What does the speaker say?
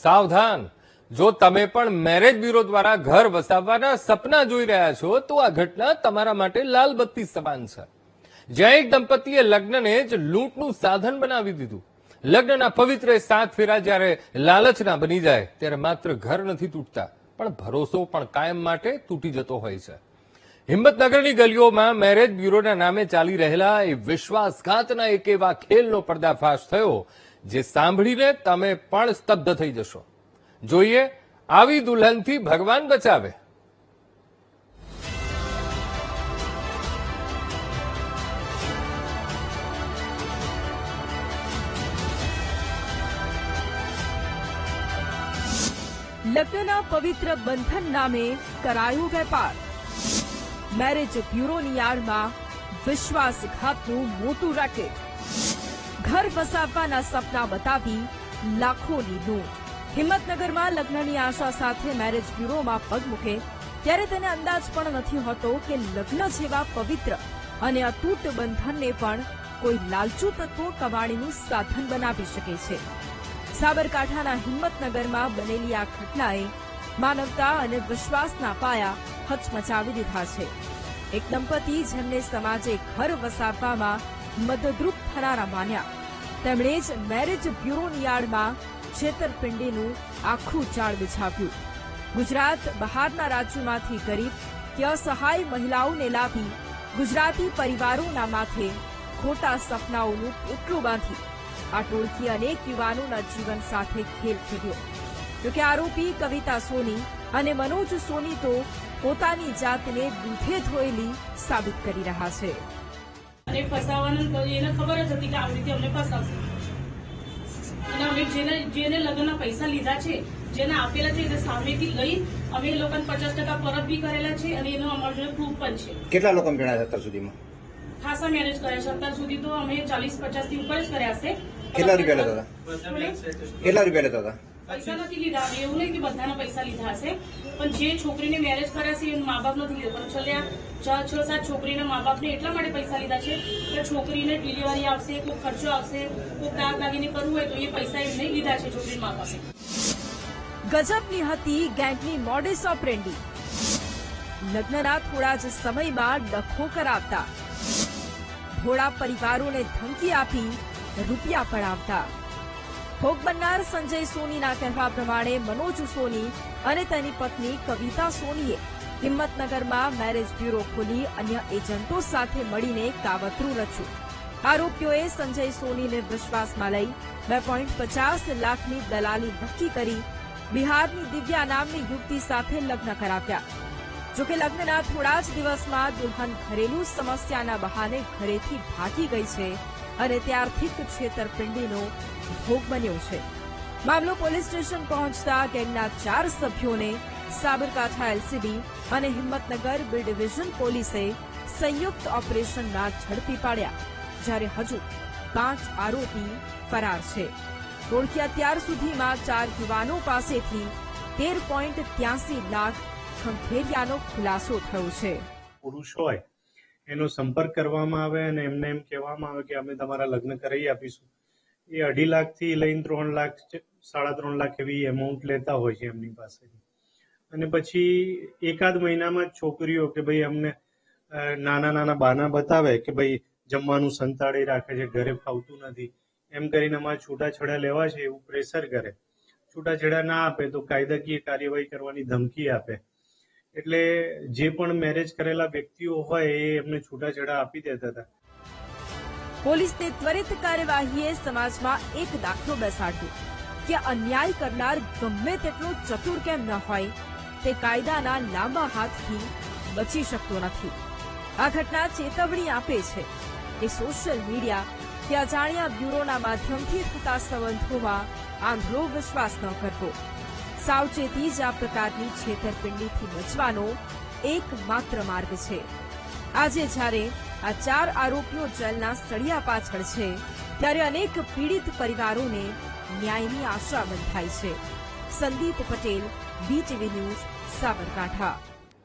સાવધાન, જો તમે પણ મેરેજ બ્યુરો દ્વારા ઘર વસાવવાના સપના જોઈ રહ્યા છો તો આ ઘટના તમારા માટે લાલ બત્તી સમાન છે। જ્યાં એક દંપતીએ લગ્નને જ લૂંટનું સાધન બનાવી દીધું। લગ્નના પવિત્ર 7 ફેરા જ્યારે લાલચના બની જાય ત્યારે માત્ર ઘર નથી તૂટતા પણ ભરોસો પણ કાયમ માટે તૂટી જતો હોય છે। હિંમતનગરની ગલીઓમાં મેરેજ બ્યુરોના નામે ચાલી રહેલા એ વિશ્વાસઘાતના એક એવા ખેલનો પર્દાફાશ થયો જે સાંભળીને તમે પણ સ્તબ્ધ થઈ જશો। જોઈએ આવી દુલ્હનથી ભગવાન બચાવે। લગ્નના પવિત્ર બંધન નામે કરાયો વેપાર। મેરેજ બ્યુરોની આડમાં વિશ્વાસઘાતનું મોટું રેકેટ। ઘર વસાવવાના સપના બતાવી લાખોની લૂંટ। હિંમતનગરમાં લગ્નની આશા સાથે મેરેજ બ્યુરોમાં પગ મૂકે ત્યારે તેને અંદાજ પણ નથી હોતો કે લગ્ન જેવા પવિત્ર અને અતૂટ બંધનને પણ કોઈ લાલચુ તત્વો કમાણીનું સાધન બનાવી શકે છે। સાબરકાંઠાના હિંમતનગરમાં બનેલી આ ઘટનાએ માનવતા અને વિશ્વાસના પાયા હચમચાવી દીધા છે। એક દંપતી જેમને સમાજે ઘર વસાવવામાં મદદરૂપ થનારા માન્યા તેમણે જ મેરેજ બ્યુરોની આડમાં છેતરપિંડીનું આખું જાળ બિછાવ્યું। ગુજરાત બહારના રાજ્યોમાંથી ગરીબ કે અસહાય મહિલાઓને લાવી ગુજરાતી પરિવારોના માથે ખોટા સપનાઓનું પોટલું બાંધી આ ટોળકી અનેક યુવાનોના જીવન સાથે ખેલ ખેલ્યો। જોકે આરોપી કવિતા સોની અને મનોજ સોની તો પોતાની જાતને દૂધે ધોયેલી સાબિત કરી રહ્યા છે। અને ફસાવાનું તો એને ખબર જ હતી કે આવી રીતે અમને ફસાવશે અને અમે જેને લગ્નના પૈસા લીધા છે જેને આપેલા છે એને સામેથી લઈ અમે એ લોકોને 50% પરત બી કરેલા છે અને એનો અમારો જોડે પ્રૂફ પણ છે। કેટલા લોકો ભેળા અત્યાર સુધીમાં? ખાસા મેરેજ કર્યા છે અત્યાર સુધી તો અમે 40-50 થી ઉપર જ કર્યા છે। કેટલા રૂપિયા લેતા હતા? પૈસા નથી લીધા અમે એવું નહીં કે બધાના પૈસા લીધા હશે પણ જે છોકરીને મેરેજ કર્યા છે એ મા બાપ નથી લીધા પણ છેલ્લે 6-7 છોકરીના મા બાપને એટલા માટે પૈસા લીધા છે કે છોકરીને ડિલિવરી આવશે કોઈ ખર્ચો આવશે કોઈ દાગ દાગીને કરવું હોય તો એ પૈસા એમને લીધા છે છોકરીના મા બાપે। ગજબની હતી ગેંગની મોડેસ ઓપરેન્ડી। લગ્નના થોડા જ સમયમાં ડખો કરાવતા ભોળા પરિવારોને ધમકી આપી રૂપિયા પડાવતા। ભોગ બનનાર સંજય સોનીના કહેવા પ્રમાણે મનોજ સોની અને તેની પત્ની કવિતા સોનીએ હિંમતનગરમાં મેરેજ બ્યુરો ખોલી અન્ય એજન્ટો સાથે મળીને કાવતરું રચ્યું। આરોપીઓએ સંજય સોનીને વિશ્વાસમાં લઈ 2.50 લાખની દલાલી નક્કી કરી બિહારની દિવ્યા નામની યુવતી સાથે લગ્ન કરાવ્યા। જોકે લગ્નના થોડા જ દિવસમાં દુલ્હન ઘરેલું સમસ્યાના બહાને ઘરેથી ભાગી ગઈ છે અને ત્યારથી જ છેતરપિંડીનો ભોગ બન્યો છે। મામલો પોલીસ સ્ટેશન પહોંચતા ગેંગના 4 સભ્યોને સાબરકાંઠા એલસીબી અને હિંમતનગર બી ડિવિઝન પોલીસે સંયુક્ત ઓપરેશનમાં ઝડપી પાડ્યા જ્યારે હજુ 5 આરોપી ફરાર છે। ટોળકી અત્યાર સુધીમાં 4 યુવાનો પાસેથી 13.83 લાખ ખંખેરિયાનો ખુલાસો થયો છે। પુરુષ હોય એનો સંપર્ક કરવામાં આવે અને એમને એમ કહેવામાં આવે કે અમે તમારા લગ્ન કરાવી આપીશું। એ 2.5 લાખથી લઈને 3 લાખ 3.5 લાખ એવી એમાઉન્ટ લેતા હોય છે એમની પાસેથી અને પછી એકાદ મહિનામાં છોકરીઓ કે ભાઈ અમને નાના બહાના બતાવે કે ભાઈ જમવાનું સંતાડી રાખે છે, ઘરે ફાવતું નથી એમ કરીને અમારે છૂટાછેડા લેવા છે એવું પ્રેશર કરે। છૂટાછેડા ના આપે તો કાયદાકીય કાર્યવાહી કરવાની ધમકી આપે। એટલે જે પણ મેરેજ કરેલા વ્યક્તિઓ હોય એ એમને છૂટાછેડા આપી દેતા હતા। પોલીસની ત્વરિત કાર્યવાહીએ સમાજમાં એક દાખલો બેસાડ્યો કે અન્યાય કરનાર ગમે તેટલો ચતુર કેમ ન હોય તે કાયદાના લાંબા હાથથી બચી શકતો નથી। આ ઘટના ચેતવણી આપે છે કે સોશિયલ મીડિયા કે અજાણ્યા બ્યુરોના માધ્યમથી થતા સંબંધોમાં આંધળો વિશ્વાસ ન કરવો। સાવચેતી જ આ પ્રકારની છેતરપિંડીથી બચવાનો એકમાત્ર માર્ગ છે। આજે જ્યારે આ 4 આરોપીઓ જેલના સળિયા પાછળ છે ત્યારે અનેક પીડિત પરિવારોને ન્યાયની આશા બંધાઈ છે। Sandeep Patel, BTV news, Sabarkantha.